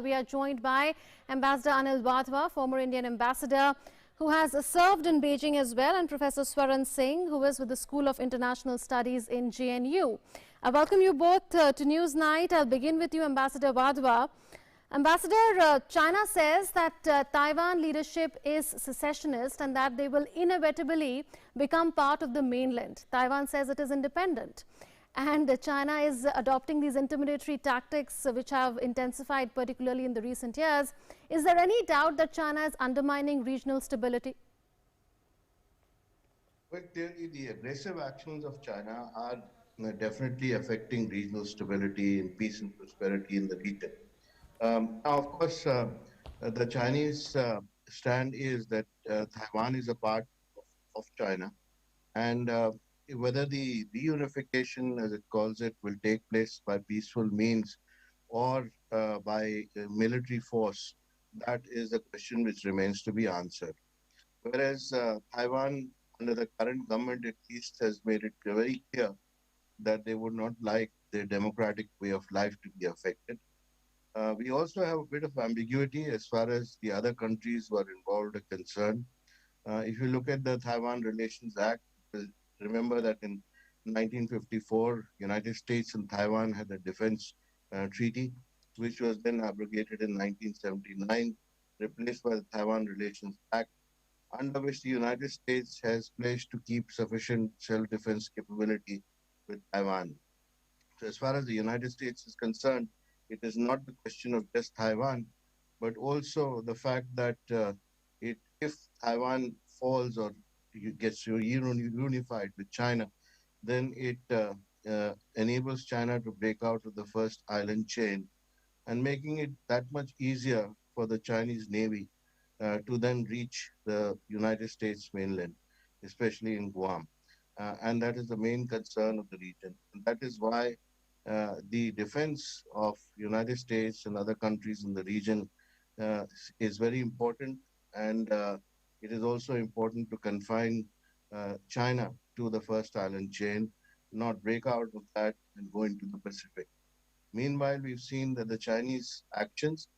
we are joined by Ambassador Anil Wadhwa, former Indian ambassador, who has served in Beijing as well, and Professor Swaran Singh, who is with the School of International Studies in JNU. I welcome you both to News Night. I'll begin with you, Ambassador Wadhwa. Ambassador, China says that Taiwan leadership is secessionist and that they will inevitably become part of the mainland. Taiwan says it is independent. And China is adopting these intimidatory tactics which have intensified particularly in the recent years. Is there any doubt that China is undermining regional stability? Well, clearly the aggressive actions of China are definitely affecting regional stability and peace and prosperity in the region. Now, of course, the Chinese stand is that Taiwan is a part of China, and whether the reunification, as it calls it, will take place by peaceful means or by military force, that is a question which remains to be answered. Whereas Taiwan, under the current government at least, has made it very clear that they would not like their democratic way of life to be affected. We also have a bit of ambiguity as far as the other countries who are involved are concerned. If you look at the Taiwan Relations Act, remember that in 1954, United States and Taiwan had a defense treaty, which was then abrogated in 1979, replaced by the Taiwan Relations Act, under which the United States has pledged to keep sufficient self-defense capability with Taiwan. So as far as the United States is concerned, it is not the question of just Taiwan, but also the fact that if Taiwan falls or gets unified with China, then it enables China to break out of the first island chain and making it that much easier for the Chinese Navy to then reach the United States mainland, especially in Guam. And that is the main concern of the region. And that is why the defense of United States and other countries in the region is very important, and it is also important to confine China to the first island chain, not break out of that and go into the Pacific. Meanwhile, we've seen that the Chinese actions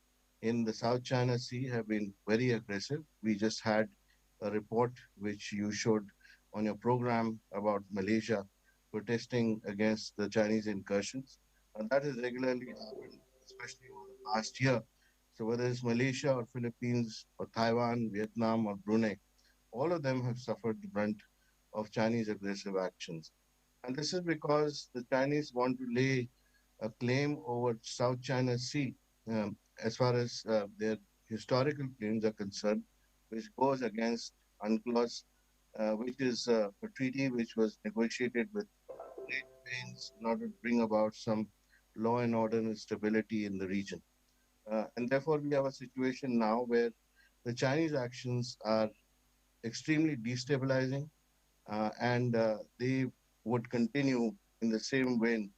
in the South China Sea have been very aggressive. We just had a report which you showed on your program about Malaysia protesting against the Chinese incursions. And that has regularly happened, especially over the past year. So whether it's Malaysia or Philippines or Taiwan, Vietnam or Brunei, all of them have suffered the brunt of Chinese aggressive actions. And this is because the Chinese want to lay a claim over South China Sea as far as their historical claims are concerned, which goes against UNCLOS, which is a treaty which was negotiated with great pains in order to bring about some law and order and stability in the region. And therefore, we have a situation now where the Chinese actions are extremely destabilizing, and they would continue in the same vein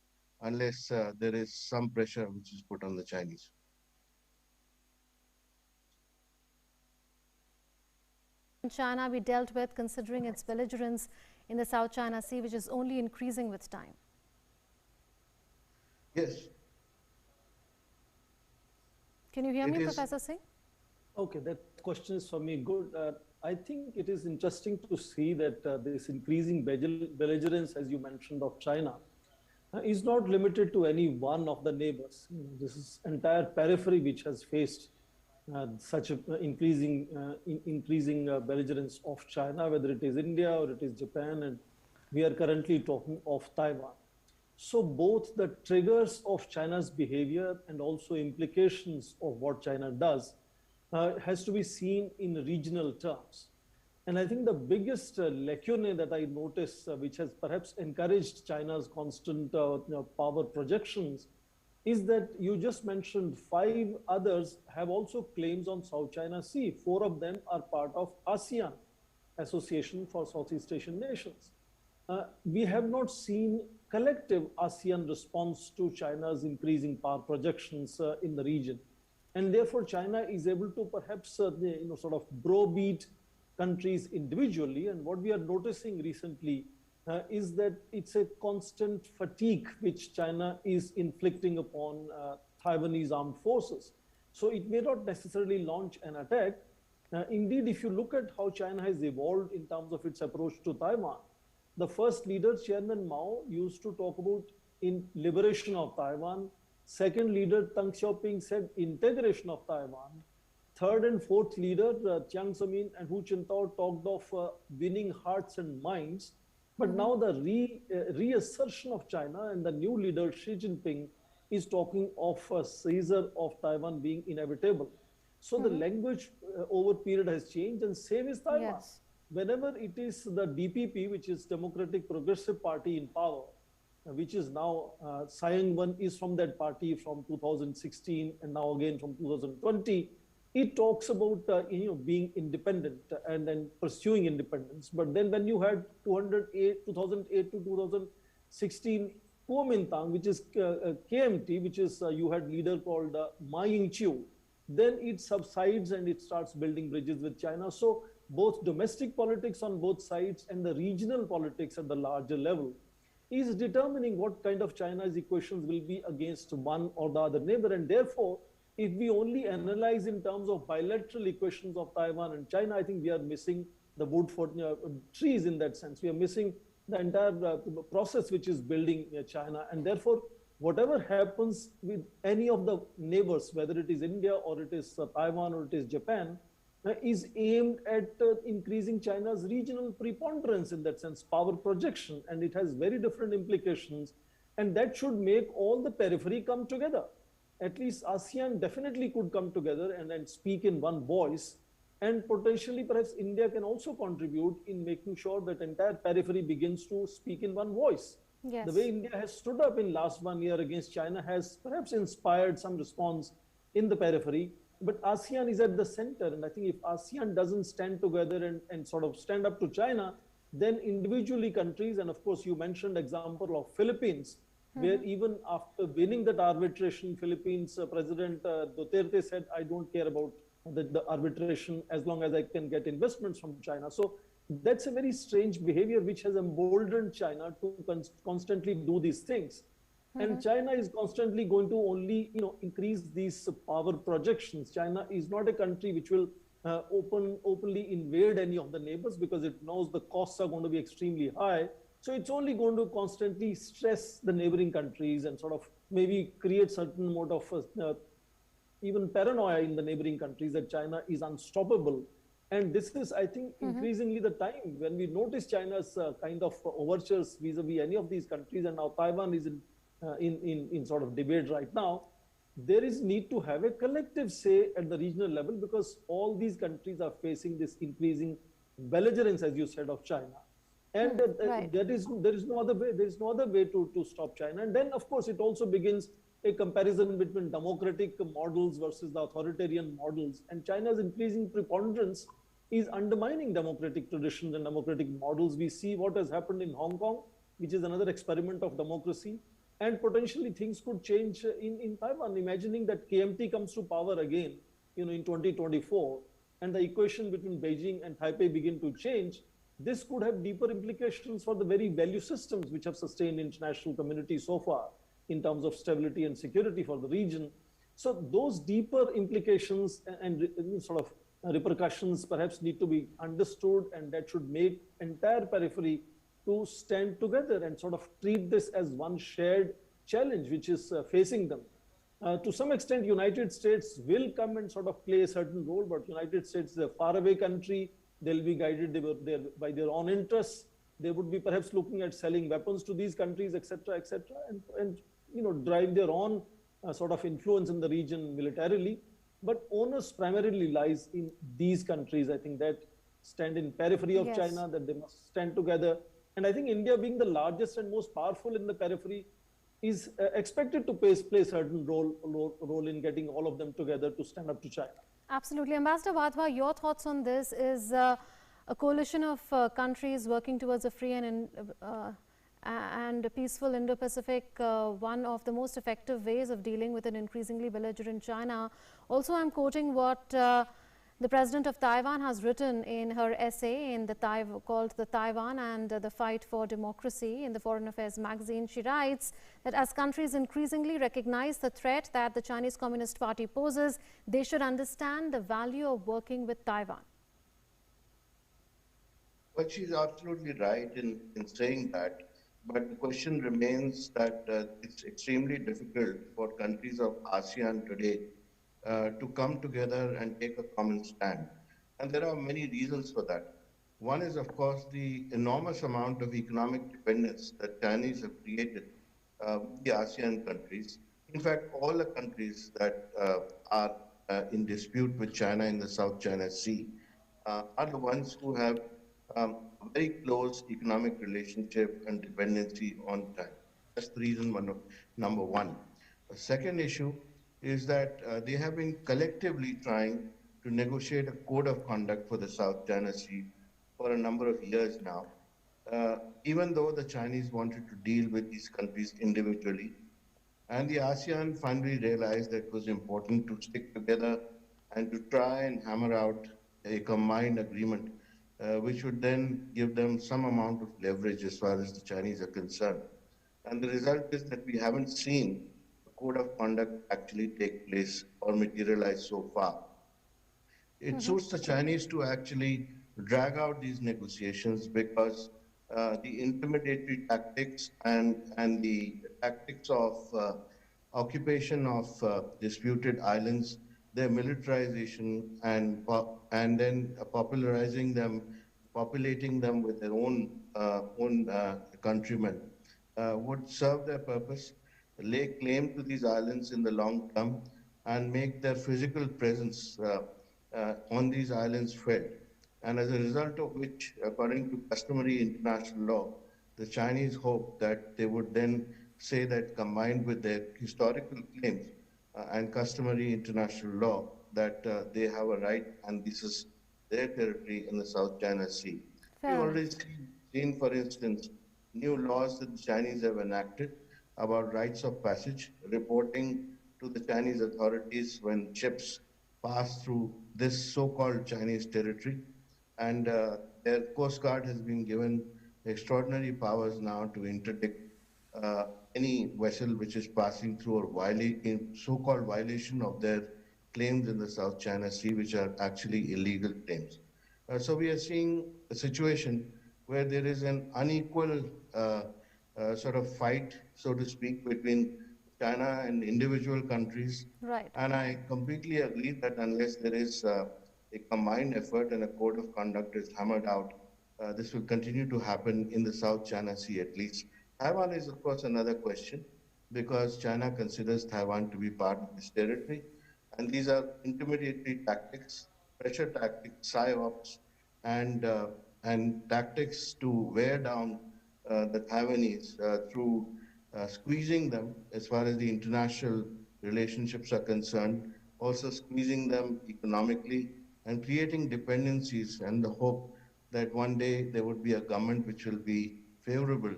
unless there is some pressure which is put on the Chinese. China be dealt with considering its belligerence in the South China Sea, which is only increasing with time? Yes. Can you hear me, Professor Singh? Okay, that question is for me. Good. I think it is interesting to see that this increasing belligerence, as you mentioned, of China, is not limited to any one of the neighbors. This is entire periphery which has faced such a increasing belligerence of China, whether it is India or it is Japan, and we are currently talking of Taiwan. So both the triggers of China's behavior and also implications of what China does has to be seen in regional terms. And I think the biggest lacune that I notice, which has perhaps encouraged China's constant power projections, is that you just mentioned 5 others have also claims on South China Sea. 4 of them are part of ASEAN, Association for Southeast Asian Nations. We have not seen collective ASEAN response to China's increasing power projections in the region. And therefore, China is able to perhaps sort of browbeat countries individually. And what we are noticing recently is that it's a constant fatigue which China is inflicting upon Taiwanese armed forces. So it may not necessarily launch an attack. Indeed, if you look at how China has evolved in terms of its approach to Taiwan, the first leader, Chairman Mao, used to talk about in liberation of Taiwan. Second leader, Deng Xiaoping, said integration of Taiwan. Third and fourth leader, Jiang Zemin and Hu Jintao, talked of winning hearts and minds. But now the reassertion of China and the new leader, Xi Jinping, is talking of a seizure of Taiwan being inevitable. So the language over period has changed, and same is Taiwan. Yes. Whenever it is the DPP, which is Democratic Progressive Party in power, which is now Tsai Ing-wen is from that party from 2016 and now again from 2020, it talks about being independent and then pursuing independence. But then when you had 2008 to 2016 Kuomintang, which is KMT, which is you had leader called Ma Ying-jeou, then it subsides and it starts building bridges with China. So both domestic politics on both sides and the regional politics at the larger level is determining what kind of China's equations will be against one or the other neighbor. And therefore, if we only analyze in terms of bilateral equations of Taiwan and China, I think we are missing the wood for trees in that sense. We are missing the entire process which is building China. And therefore, whatever happens with any of the neighbors, whether it is India or it is Taiwan or it is Japan, is aimed at increasing China's regional preponderance in that sense, power projection, and it has very different implications. And that should make all the periphery come together. At least ASEAN definitely could come together and speak in one voice. And potentially, perhaps India can also contribute in making sure that entire periphery begins to speak in one voice. Yes. The way India has stood up in last 1 year against China has perhaps inspired some response in the periphery. But ASEAN is at the center. And I think if ASEAN doesn't stand together and sort of stand up to China, then individually countries, and of course you mentioned example of Philippines, where even after winning that arbitration, Philippines President Duterte said, I don't care about the arbitration as long as I can get investments from China. So that's a very strange behavior which has emboldened China to constantly do these things. And China is constantly going to only increase these power projections. China is not a country which will openly invade any of the neighbors because it knows the costs are going to be extremely high. So it's only going to constantly stress the neighboring countries and sort of maybe create certain mode of even paranoia in the neighboring countries that China is unstoppable. And this is, I think, increasingly the time when we notice China's kind of overtures vis-a-vis any of these countries, and now Taiwan is in sort of debate right now. There is need to have a collective say at the regional level because all these countries are facing this increasing belligerence, as you said, of China. And there is no other way. There is no other way to stop China. And then, of course, it also begins a comparison between democratic models versus the authoritarian models. And China's increasing preponderance is undermining democratic traditions and democratic models. We see what has happened in Hong Kong, which is another experiment of democracy. And potentially things could change in Taiwan. Imagining that KMT comes to power again, in 2024, and the equation between Beijing and Taipei begin to change. This could have deeper implications for the very value systems which have sustained international community so far in terms of stability and security for the region. So those deeper implications and sort of repercussions perhaps need to be understood, and that should make entire periphery to stand together and sort of treat this as one shared challenge which is facing them. To some extent, United States will come and sort of play a certain role, but United States is a faraway country. They'll be guided by their own interests. They would be perhaps looking at selling weapons to these countries, etc., and drive their own sort of influence in the region militarily. But onus primarily lies in these countries, I think, that stand in periphery of China, that they must stand together. And I think India, being the largest and most powerful in the periphery, is expected to play a certain role in getting all of them together to stand up to China. Absolutely. Ambassador Wadhwa, your thoughts on this? Is a coalition of countries working towards a free and a peaceful Indo-Pacific one of the most effective ways of dealing with an increasingly belligerent China? Also, I'm quoting what The president of Taiwan has written in her essay in called The Taiwan and the Fight for Democracy in the Foreign Affairs magazine. She writes that as countries increasingly recognize the threat that the Chinese Communist Party poses, they should understand the value of working with Taiwan. Well, she's absolutely right in saying that. But the question remains that it's extremely difficult for countries of ASEAN today to come together and take a common stand. And there are many reasons for that. One is, of course, the enormous amount of economic dependence that Chinese have created with the ASEAN countries. In fact, all the countries that are in dispute with China in the South China Sea are the ones who have a very close economic relationship and dependency on China. That's the reason number one. The second issue is that they have been collectively trying to negotiate a code of conduct for the South China Sea for a number of years now. Even though the Chinese wanted to deal with these countries individually, and the ASEAN finally realized that it was important to stick together and to try and hammer out a combined agreement, which would then give them some amount of leverage as far as the Chinese are concerned. And the result is that we haven't seen a code of conduct actually take place or materialize so far. It suits the Chinese to actually drag out these negotiations because the intimidatory tactics and the tactics of occupation of disputed islands, their militarization, and then popularizing them, populating them with their own countrymen, would serve their purpose, lay claim to these islands in the long term, and make their physical presence on these islands felt. And as a result of which, according to customary international law, the Chinese hope that they would then say that combined with their historical claims and customary international law, that they have a right and this is their territory in the South China Sea. We've already seen, for instance, new laws that the Chinese have enacted about rights of passage, reporting to the Chinese authorities when ships pass through this so-called Chinese territory. And their Coast Guard has been given extraordinary powers now to interdict any vessel which is passing through or in so-called violation of their claims in the South China Sea, which are actually illegal claims. So we are seeing a situation where there is an unequal sort of fight, so to speak, between China and individual countries. Right. And I completely agree that unless there is a combined effort and a code of conduct is hammered out, this will continue to happen in the South China Sea at least. Taiwan is, of course, another question because China considers Taiwan to be part of its territory. And these are intimidatory tactics, pressure tactics, psyops, and tactics to wear down the Taiwanese through squeezing them as far as the international relationships are concerned, also squeezing them economically and creating dependencies and the hope that one day there would be a government which will be favorable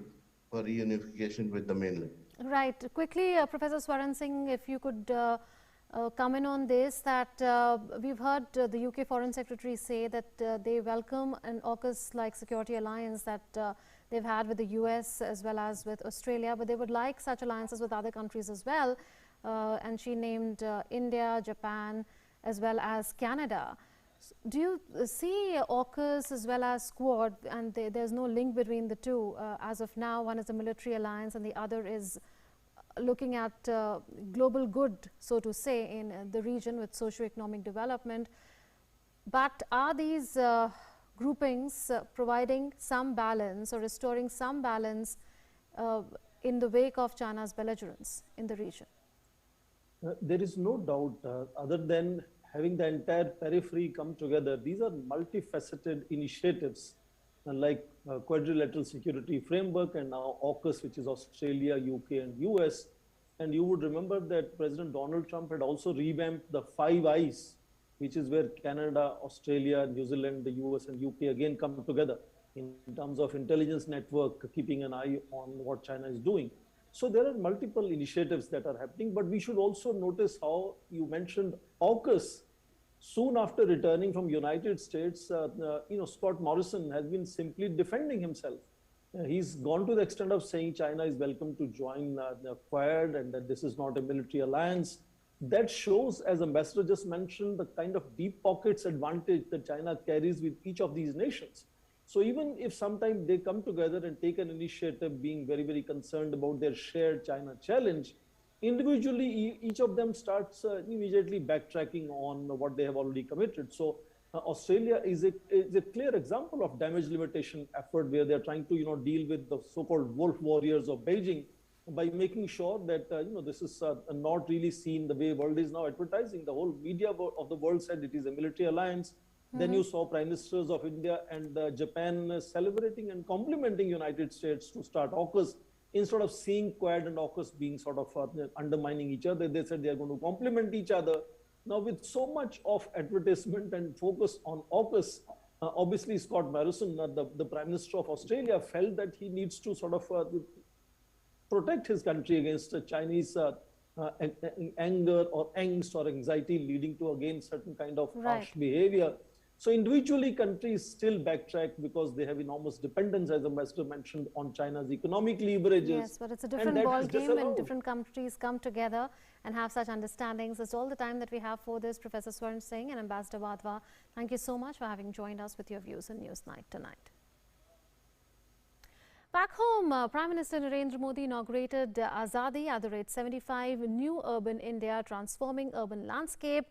for reunification with the mainland. Right. Quickly, Professor Swaran Singh, if you could come in on this, that we've heard the UK Foreign Secretary say that they welcome an AUKUS-like security alliance that they've had with the US as well as with Australia, but they would like such alliances with other countries as well. And she named India, Japan, as well as Canada. Do you see AUKUS as well as Quad, and there's no link between the two as of now? One is a military alliance and the other is looking at global good, so to say, in the region with socio-economic development. But are these groupings providing some balance or restoring some balance in the wake of China's belligerence in the region? There is no doubt, other than having the entire periphery come together, these are multifaceted initiatives like quadrilateral security framework and now AUKUS, which is Australia, UK and US. And you would remember that President Donald Trump had also revamped the Five Eyes, which is where Canada, Australia, New Zealand, the US and UK again come together in terms of intelligence network, keeping an eye on what China is doing. So there are multiple initiatives that are happening, but we should also notice how you mentioned AUKUS. soon after returning from United States, Scott Morrison has been simply defending himself. He's gone to the extent of saying China is welcome to join the Quad and that this is not a military alliance. That shows, as Ambassador just mentioned, the kind of deep pockets advantage that China carries with each of these nations. So even if sometimes they come together and take an initiative being very, very concerned about their shared China challenge, individually, each of them starts immediately backtracking on what they have already committed. So Australia is a clear example of damage limitation effort where they're trying to deal with the so-called wolf warriors of Beijing by making sure that this is not really seen the way world is now advertising. The whole media of the world said it is a military alliance. Then you saw prime ministers of India and Japan celebrating and complimenting United States to start AUKUS. Instead of seeing Quad and AUKUS being sort of undermining each other, they said they are going to complement each other. Now, with so much of advertisement and focus on AUKUS, obviously Scott Morrison, the Prime Minister of Australia, felt that he needs to sort of protect his country against Chinese anger or angst or anxiety leading to, again, certain kind of harsh behavior. So individually, countries still backtrack because they have enormous dependence, as Ambassador mentioned, on China's economic leverages. Yes, but it's a different ball game when different countries come together and have such understandings. That's all the time that we have for this. Professor Swaran Singh and Ambassador Wadhwa, thank you so much for having joined us with your views in Newsnight tonight. Back home, Prime Minister Narendra Modi inaugurated Azadi at the rate 75 New Urban India Transforming Urban Landscape